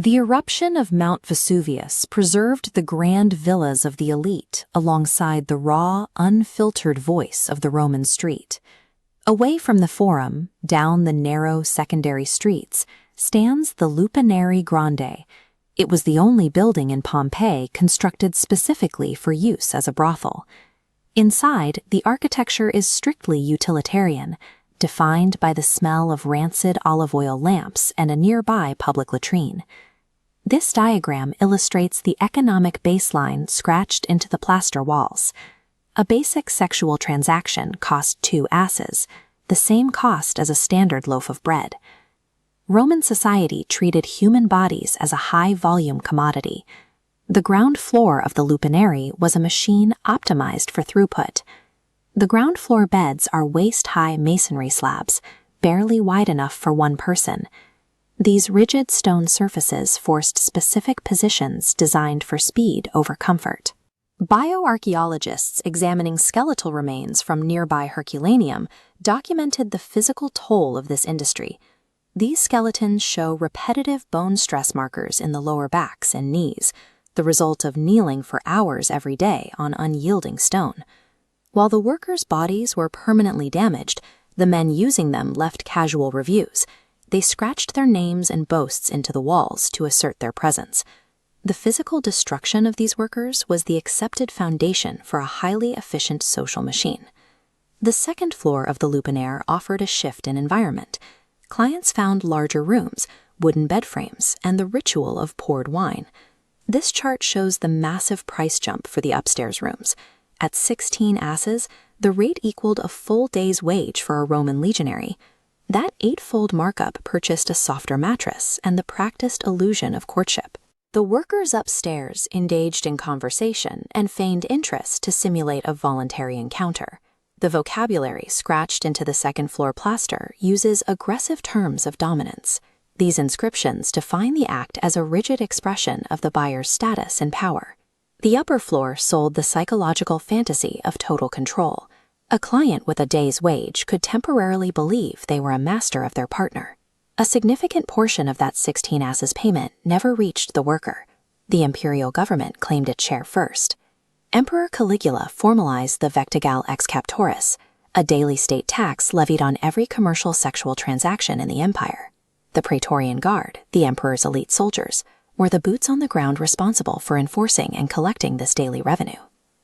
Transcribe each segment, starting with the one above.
The eruption of Mount Vesuvius preserved the grand villas of the elite alongside the raw, unfiltered voice of the Roman street. Away from the Forum, down the narrow secondary streets, stands the Lupinare Grande. It was the only building in Pompeii constructed specifically for use as a brothel. Inside, the architecture is strictly utilitarian, defined by the smell of rancid olive oil lamps and a nearby public latrine. This diagram illustrates the economic baseline scratched into the plaster walls. A basic sexual transaction cost 2 asses, the same cost as a standard loaf of bread. Roman society treated human bodies as a high-volume commodity. The ground floor of the Lupinare was a machine optimized for throughput. The ground floor beds are waist-high masonry slabs, barely wide enough for one person. These rigid stone surfaces forced specific positions designed for speed over comfort. Bioarchaeologists examining skeletal remains from nearby Herculaneum documented the physical toll of this industry. These skeletons show repetitive bone stress markers in the lower backs and knees, the result of kneeling for hours every day on unyielding stone. While the workers' bodies were permanently damaged, the men using them left casual reviews. They scratched their names and boasts into the walls to assert their presence. The physical destruction of these workers was the accepted foundation for a highly efficient social machine. The second floor of the Lupinare offered a shift in environment. Clients found larger rooms, wooden bed frames, and the ritual of poured wine. This chart shows the massive price jump for the upstairs rooms. At 16 asses, the rate equaled a full day's wage for a Roman legionary. That 8-fold markup purchased a softer mattress and the practiced illusion of courtship. The workers upstairs engaged in conversation and feigned interest to simulate a voluntary encounter. The vocabulary scratched into the second-floor plaster uses aggressive terms of dominance. These inscriptions define the act as a rigid expression of the buyer's status and power. The upper floor sold the psychological fantasy of total control. A client with a day's wage could temporarily believe they were a master of their partner. A significant portion of that 16 asses payment never reached the worker. The imperial government claimed its share first. Emperor Caligula formalized the vectigal ex captoris, a daily state tax levied on every commercial sexual transaction in the empire. The Praetorian Guard, the emperor's elite soldiers, were the boots on the ground responsible for enforcing and collecting this daily revenue.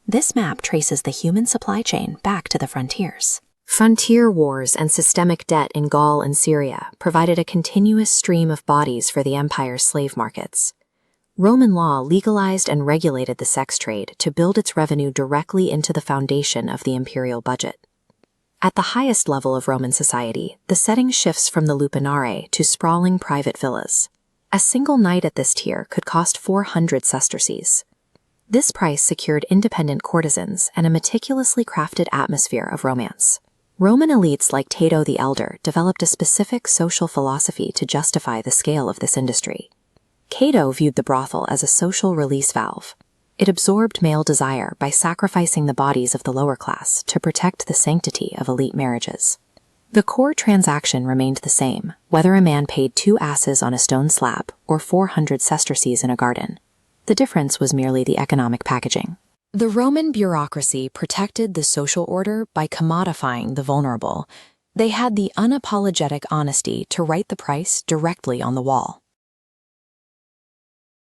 This map traces the human supply chain back to the frontiers. Frontier wars and systemic debt in Gaul and Syria provided a continuous stream of bodies for the empire's slave markets. Roman law legalized and regulated the sex trade to build its revenue directly into the foundation of the imperial budget. At the highest level of Roman society, the setting shifts from the Lupinare to sprawling private villas. A single night at this tier could cost 400 sesterces. This price secured independent courtesans and a meticulously crafted atmosphere of romance. Roman elites like Tato the Elder developed a specific social philosophy to justify the scale of this industry. Cato viewed the brothel as a social release valve. It absorbed male desire by sacrificing the bodies of the lower class to protect the sanctity of elite marriages. The core transaction remained the same, whether a man paid 2 asses on a stone slab or 400 sesterces in a garden. The difference was merely the economic packaging. The Roman bureaucracy protected the social order by commodifying the vulnerable. They had the unapologetic honesty to write the price directly on the wall.